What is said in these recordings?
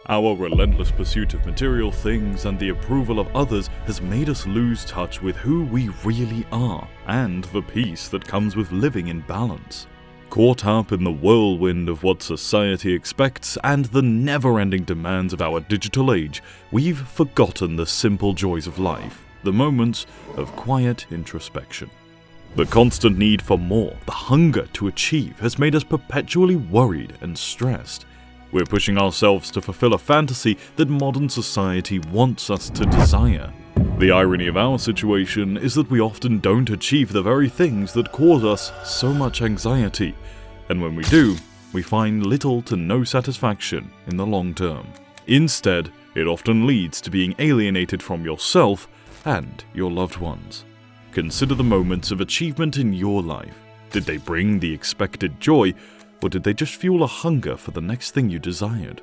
Our relentless pursuit of material things and the approval of others has made us lose touch with who we really are and the peace that comes with living in balance. Caught up in the whirlwind of what society expects and the never-ending demands of our digital age, we've forgotten the simple joys of life, the moments of quiet introspection. The constant need for more, the hunger to achieve, has made us perpetually worried and stressed. We're pushing ourselves to fulfill a fantasy that modern society wants us to desire. The irony of our situation is that we often don't achieve the very things that cause us so much anxiety, and when we do, we find little to no satisfaction in the long term. Instead, it often leads to being alienated from yourself and your loved ones. Consider the moments of achievement in your life. Did they bring the expected joy, or did they just fuel a hunger for the next thing you desired?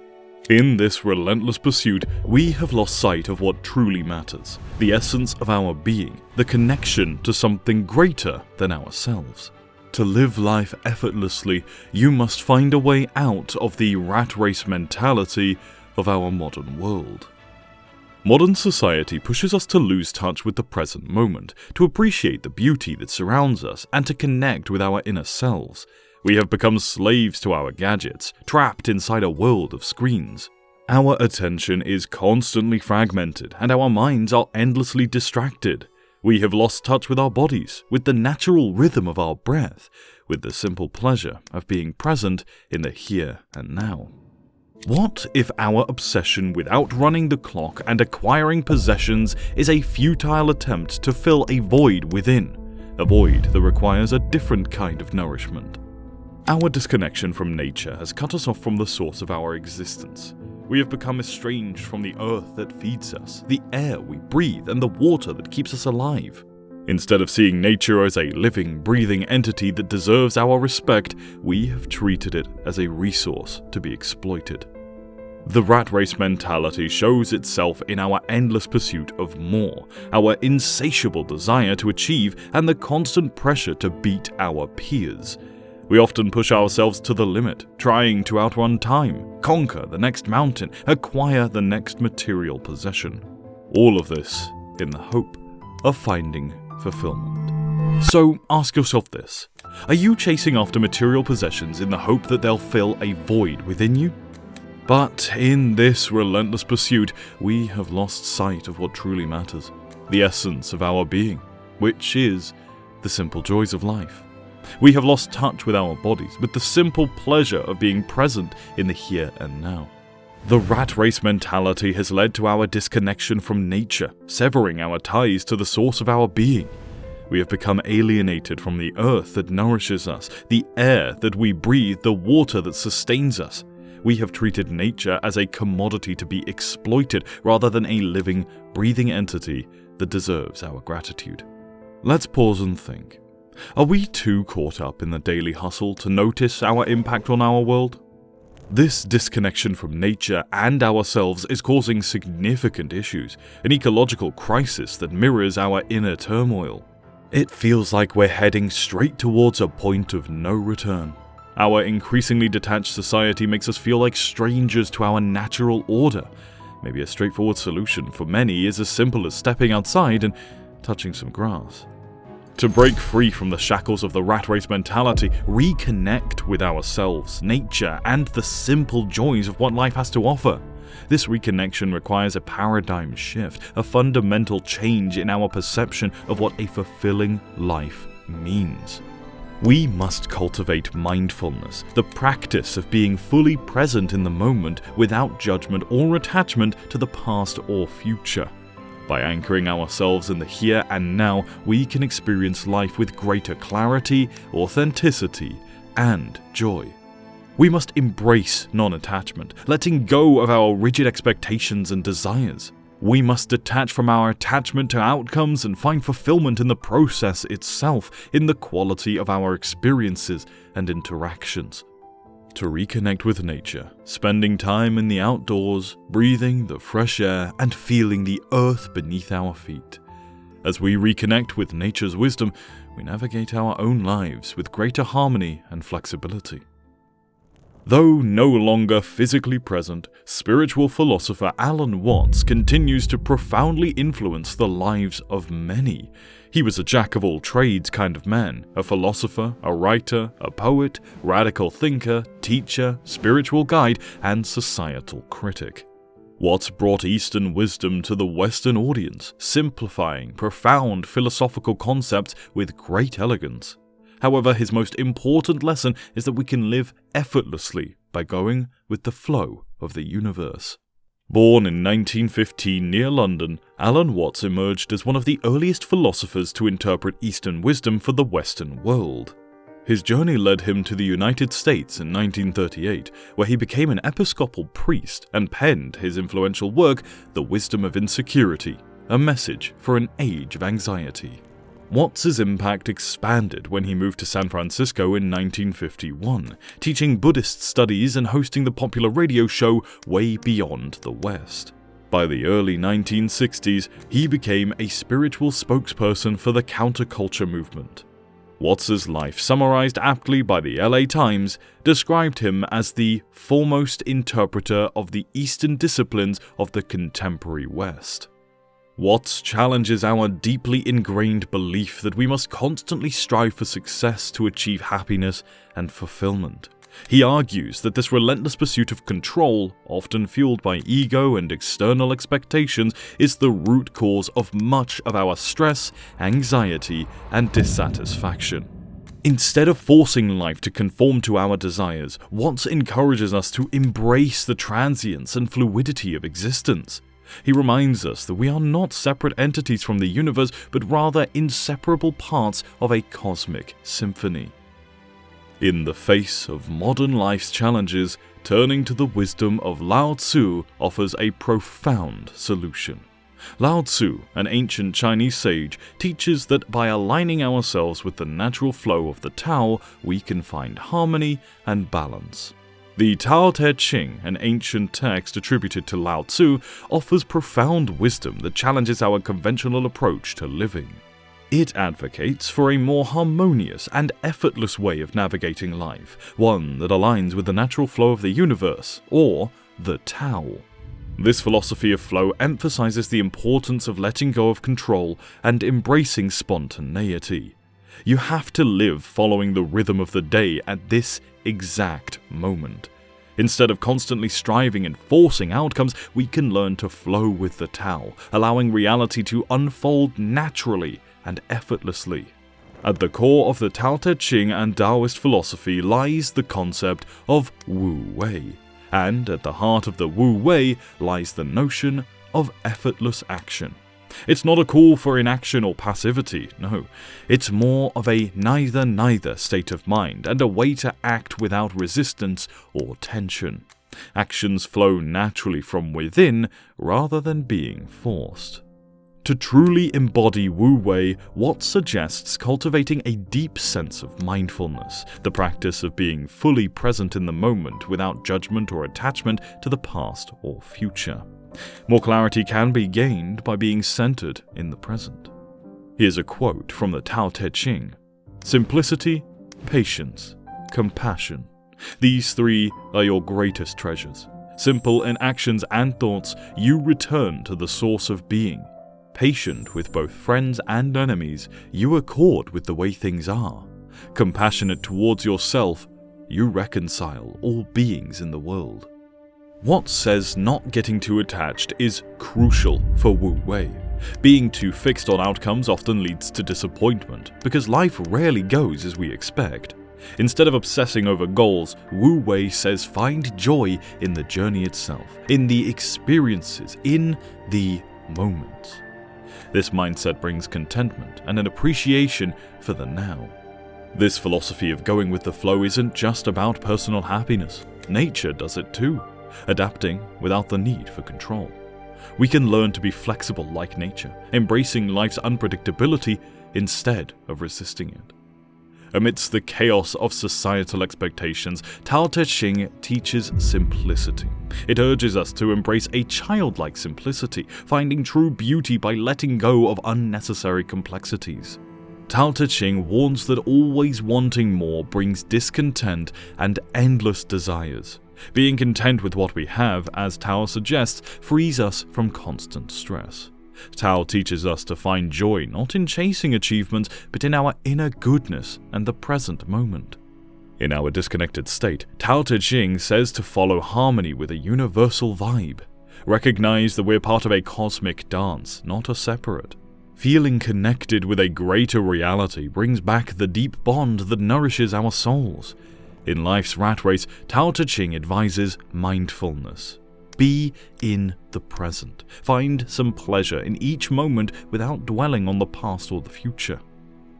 In this relentless pursuit, we have lost sight of what truly matters, the essence of our being, the connection to something greater than ourselves. To live life effortlessly, you must find a way out of the rat race mentality of our modern world. Modern society pushes us to lose touch with the present moment, to appreciate the beauty that surrounds us, and to connect with our inner selves. We have become slaves to our gadgets, trapped inside a world of screens. Our attention is constantly fragmented, and our minds are endlessly distracted. We have lost touch with our bodies, with the natural rhythm of our breath, with the simple pleasure of being present in the here and now. What if our obsession with outrunning the clock and acquiring possessions is a futile attempt to fill a void within, a void that requires a different kind of nourishment? Our disconnection from nature has cut us off from the source of our existence. We have become estranged from the earth that feeds us, the air we breathe, and the water that keeps us alive. Instead of seeing nature as a living, breathing entity that deserves our respect, we have treated it as a resource to be exploited. The rat race mentality shows itself in our endless pursuit of more, our insatiable desire to achieve, and the constant pressure to beat our peers. We often push ourselves to the limit, trying to outrun time, conquer the next mountain, acquire the next material possession. All of this in the hope of finding fulfillment. So ask yourself this: are you chasing after material possessions in the hope that they'll fill a void within you? But in this relentless pursuit, we have lost sight of what truly matters, the essence of our being, which is the simple joys of life. We have lost touch with our bodies, with the simple pleasure of being present in the here and now. The rat race mentality has led to our disconnection from nature, severing our ties to the source of our being. We have become alienated from the earth that nourishes us, the air that we breathe, the water that sustains us. We have treated nature as a commodity to be exploited rather than a living, breathing entity that deserves our gratitude. Let's pause and think. Are we too caught up in the daily hustle to notice our impact on our world? This disconnection from nature and ourselves is causing significant issues, an ecological crisis that mirrors our inner turmoil. It feels like we're heading straight towards a point of no return. Our increasingly detached society makes us feel like strangers to our natural order. Maybe a straightforward solution for many is as simple as stepping outside and touching some grass. To break free from the shackles of the rat race mentality, reconnect with ourselves, nature, and the simple joys of what life has to offer. This reconnection requires a paradigm shift, a fundamental change in our perception of what a fulfilling life means. We must cultivate mindfulness, the practice of being fully present in the moment without judgment or attachment to the past or future. By anchoring ourselves in the here and now, we can experience life with greater clarity, authenticity, and joy. We must embrace non-attachment, letting go of our rigid expectations and desires. We must detach from our attachment to outcomes and find fulfillment in the process itself, in the quality of our experiences and interactions. To reconnect with nature, spending time in the outdoors, breathing the fresh air, and feeling the earth beneath our feet. As we reconnect with nature's wisdom, we navigate our own lives with greater harmony and flexibility. Though no longer physically present, spiritual philosopher Alan Watts continues to profoundly influence the lives of many. He was a jack-of-all-trades kind of man, a philosopher, a writer, a poet, radical thinker, teacher, spiritual guide, and societal critic. Watts brought Eastern wisdom to the Western audience, simplifying profound philosophical concepts with great elegance. However, his most important lesson is that we can live effortlessly by going with the flow of the universe. Born in 1915 near London, Alan Watts emerged as one of the earliest philosophers to interpret Eastern wisdom for the Western world. His journey led him to the United States in 1938, where he became an Episcopal priest and penned his influential work, The Wisdom of Insecurity, a message for an age of anxiety. Watts's impact expanded when he moved to San Francisco in 1951, teaching Buddhist studies and hosting the popular radio show Way Beyond the West. By the early 1960s, he became a spiritual spokesperson for the counterculture movement. Watts's life, summarized aptly by the LA Times, described him as the foremost interpreter of the Eastern disciplines of the contemporary West. Watts challenges our deeply ingrained belief that we must constantly strive for success to achieve happiness and fulfillment. He argues that this relentless pursuit of control, often fueled by ego and external expectations, is the root cause of much of our stress, anxiety, and dissatisfaction. Instead of forcing life to conform to our desires, Watts encourages us to embrace the transience and fluidity of existence. He reminds us that we are not separate entities from the universe, but rather inseparable parts of a cosmic symphony. In the face of modern life's challenges, turning to the wisdom of Lao Tzu offers a profound solution. Lao Tzu, an ancient Chinese sage, teaches that by aligning ourselves with the natural flow of the Tao, we can find harmony and balance. The Tao Te Ching, an ancient text attributed to Lao Tzu, offers profound wisdom that challenges our conventional approach to living. It advocates for a more harmonious and effortless way of navigating life, one that aligns with the natural flow of the universe, or the Tao. This philosophy of flow emphasizes the importance of letting go of control and embracing spontaneity. You have to live following the rhythm of the day at this exact moment. Instead of constantly striving and forcing outcomes, we can learn to flow with the Tao, allowing reality to unfold naturally and effortlessly. At the core of the Tao Te Ching and Taoist philosophy lies the concept of Wu Wei, and at the heart of the Wu Wei lies the notion of effortless action. It's not a call for inaction or passivity, no. It's more of a neither-neither state of mind and a way to act without resistance or tension. Actions flow naturally from within rather than being forced. To truly embody Wu Wei, Watts suggests cultivating a deep sense of mindfulness, the practice of being fully present in the moment without judgment or attachment to the past or future. More clarity can be gained by being centered in the present. Here's a quote from the Tao Te Ching: "Simplicity, patience, compassion. These three are your greatest treasures. Simple in actions and thoughts, you return to the source of being. Patient with both friends and enemies, you accord with the way things are. Compassionate towards yourself, you reconcile all beings in the world." Watts says not getting too attached is crucial for Wu Wei. Being too fixed on outcomes often leads to disappointment, because life rarely goes as we expect. Instead of obsessing over goals, Wu Wei says find joy in the journey itself, in the experiences, in the moments. This mindset brings contentment and an appreciation for the now. This philosophy of going with the flow isn't just about personal happiness. Nature does it too, adapting without the need for control. We can learn to be flexible like nature, embracing life's unpredictability instead of resisting it. Amidst the chaos of societal expectations, Tao Te Ching teaches simplicity. It urges us to embrace a childlike simplicity, finding true beauty by letting go of unnecessary complexities. Tao Te Ching warns that always wanting more brings discontent and endless desires. Being content with what we have, as Tao suggests, frees us from constant stress. Tao teaches us to find joy not in chasing achievements, but in our inner goodness and the present moment. In our disconnected state, Tao Te Ching says to follow harmony with a universal vibe. Recognize that we're part of a cosmic dance, not a separate. Feeling connected with a greater reality brings back the deep bond that nourishes our souls. In life's rat race, Tao Te Ching advises mindfulness. Be in the present. Find some pleasure in each moment without dwelling on the past or the future.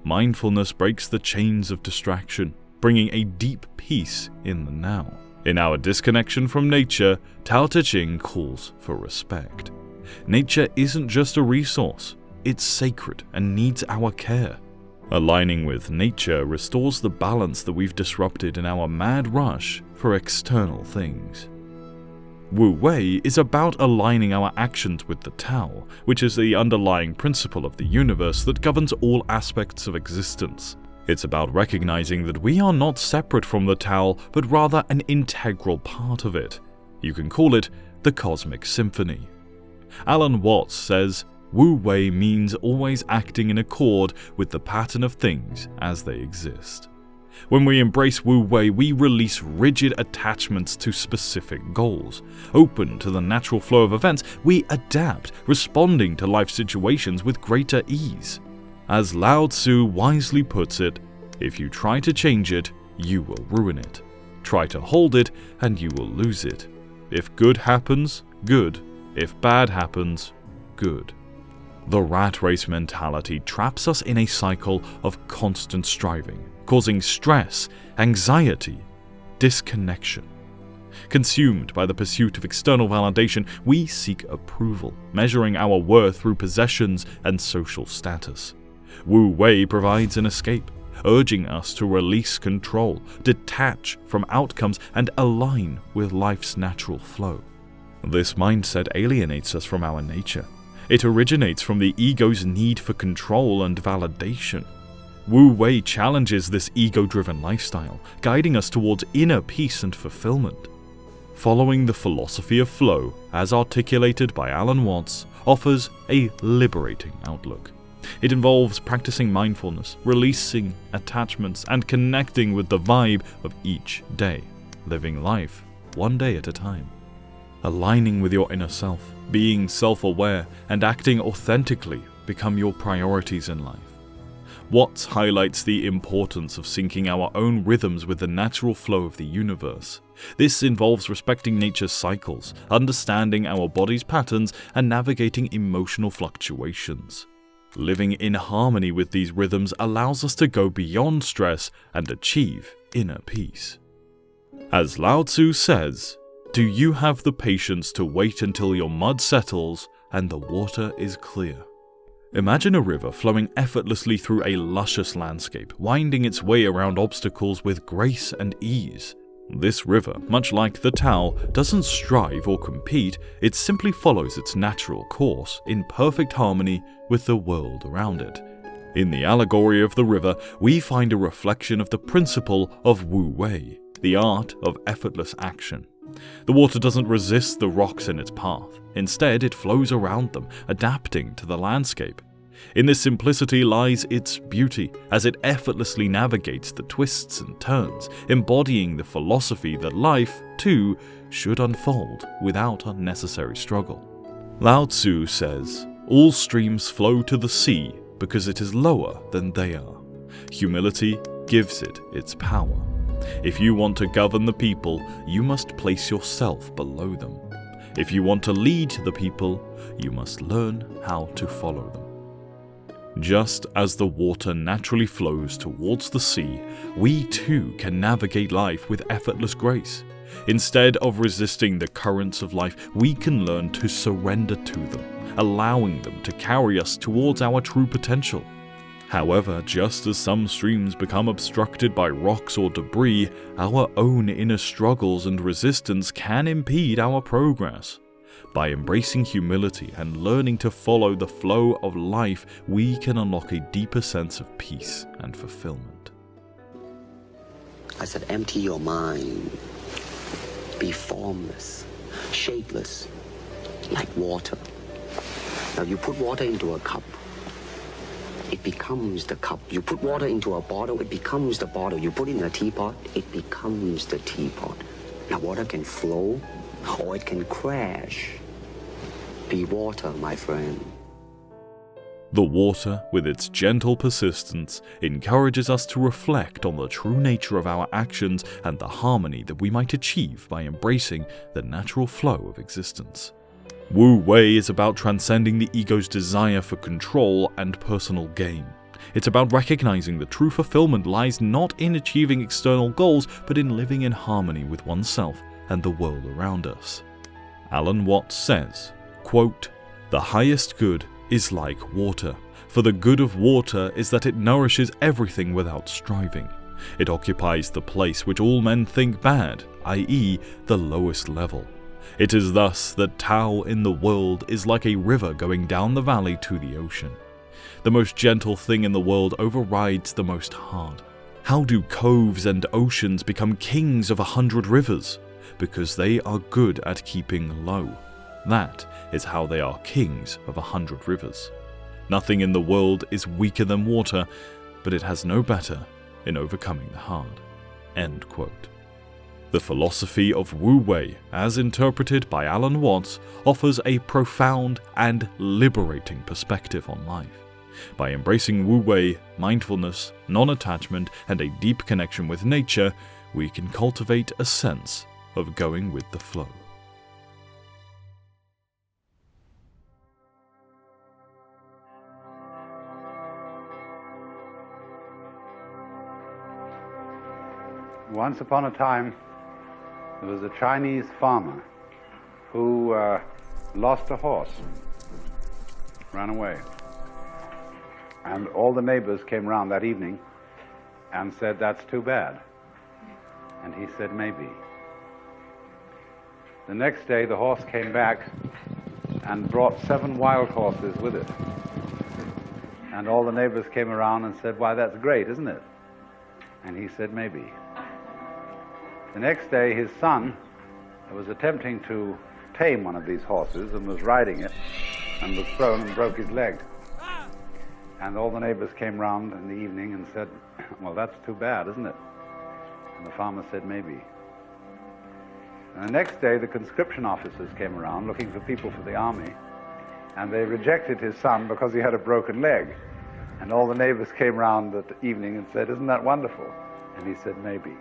Mindfulness breaks the chains of distraction, bringing a deep peace in the now. In our disconnection from nature, Tao Te Ching calls for respect. Nature isn't just a resource. It's sacred and needs our care. Aligning with nature restores the balance that we've disrupted in our mad rush for external things. Wu Wei is about aligning our actions with the Tao, which is the underlying principle of the universe that governs all aspects of existence. It's about recognizing that we are not separate from the Tao, but rather an integral part of it. You can call it the Cosmic Symphony. Alan Watts says, Wu Wei means always acting in accord with the pattern of things as they exist. When we embrace Wu Wei, we release rigid attachments to specific goals. Open to the natural flow of events, we adapt, responding to life situations with greater ease. As Lao Tzu wisely puts it, if you try to change it, you will ruin it. Try to hold it, and you will lose it. If good happens, good. If bad happens, good. The rat race mentality traps us in a cycle of constant striving, causing stress, anxiety, disconnection. Consumed by the pursuit of external validation, we seek approval, measuring our worth through possessions and social status. Wu Wei provides an escape, urging us to release control, detach from outcomes, and align with life's natural flow. This mindset alienates us from our nature. It originates from the ego's need for control and validation. Wu Wei challenges this ego-driven lifestyle, guiding us towards inner peace and fulfillment. Following the philosophy of flow, as articulated by Alan Watts, offers a liberating outlook. It involves practicing mindfulness, releasing attachments, and connecting with the vibe of each day, living life one day at a time. Aligning with your inner self, being self-aware, and acting authentically become your priorities in life. Watts highlights the importance of syncing our own rhythms with the natural flow of the universe. This involves respecting nature's cycles, understanding our body's patterns, and navigating emotional fluctuations. Living in harmony with these rhythms allows us to go beyond stress and achieve inner peace. As Lao Tzu says, do you have the patience to wait until your mud settles and the water is clear? Imagine a river flowing effortlessly through a luscious landscape, winding its way around obstacles with grace and ease. This river, much like the Tao, doesn't strive or compete, it simply follows its natural course in perfect harmony with the world around it. In the allegory of the river, we find a reflection of the principle of Wu Wei, the art of effortless action. The water doesn't resist the rocks in its path. Instead, it flows around them, adapting to the landscape. In this simplicity lies its beauty, as it effortlessly navigates the twists and turns, embodying the philosophy that life, too, should unfold without unnecessary struggle. Lao Tzu says, all streams flow to the sea because it is lower than they are. Humility gives it its power. If you want to govern the people, you must place yourself below them. If you want to lead the people, you must learn how to follow them. Just as the water naturally flows towards the sea, we too can navigate life with effortless grace. Instead of resisting the currents of life, we can learn to surrender to them, allowing them to carry us towards our true potential. However, just as some streams become obstructed by rocks or debris, our own inner struggles and resistance can impede our progress. By embracing humility and learning to follow the flow of life, we can unlock a deeper sense of peace and fulfillment. I said, empty your mind. Be formless, shapeless, like water. Now you put water into a cup, it becomes the cup. You put water into a bottle, it becomes the bottle. You put it in a teapot, it becomes the teapot. Now water can flow or it can crash. Be water, my friend. The water, with its gentle persistence, encourages us to reflect on the true nature of our actions and the harmony that we might achieve by embracing the natural flow of existence. Wu Wei is about transcending the ego's desire for control and personal gain. It's about recognizing the true fulfillment lies not in achieving external goals, but in living in harmony with oneself and the world around us. Alan Watts says, quote, "The highest good is like water, for the good of water is that it nourishes everything without striving. It occupies the place which all men think bad, i.e. the lowest level. It is thus that Tao in the world is like a river going down the valley to the ocean. The most gentle thing in the world overrides the most hard. How do coves and oceans become kings of 100 rivers? Because they are good at keeping low. That is how they are kings of 100 rivers. Nothing in the world is weaker than water, but it has no better in overcoming the hard." End quote. The philosophy of Wu Wei, as interpreted by Alan Watts, offers a profound and liberating perspective on life. By embracing Wu Wei, mindfulness, non-attachment, and a deep connection with nature, we can cultivate a sense of going with the flow. Once upon a time, there was a Chinese farmer who lost a horse, ran away. And all the neighbors came round that evening and said, "That's too bad." And he said, "Maybe." The next day, the horse came back and brought 7 wild horses with it. And all the neighbors came around and said, "Why, that's great, isn't it?" And he said, "Maybe." The next day, his son was attempting to tame one of these horses and was riding it and was thrown and broke his leg. And all the neighbors came round in the evening and said, "Well, that's too bad, isn't it?" And the farmer said, "Maybe." And the next day, the conscription officers came around looking for people for the army, and they rejected his son because he had a broken leg. And all the neighbors came round that evening and said, "Isn't that wonderful?" And he said, "Maybe."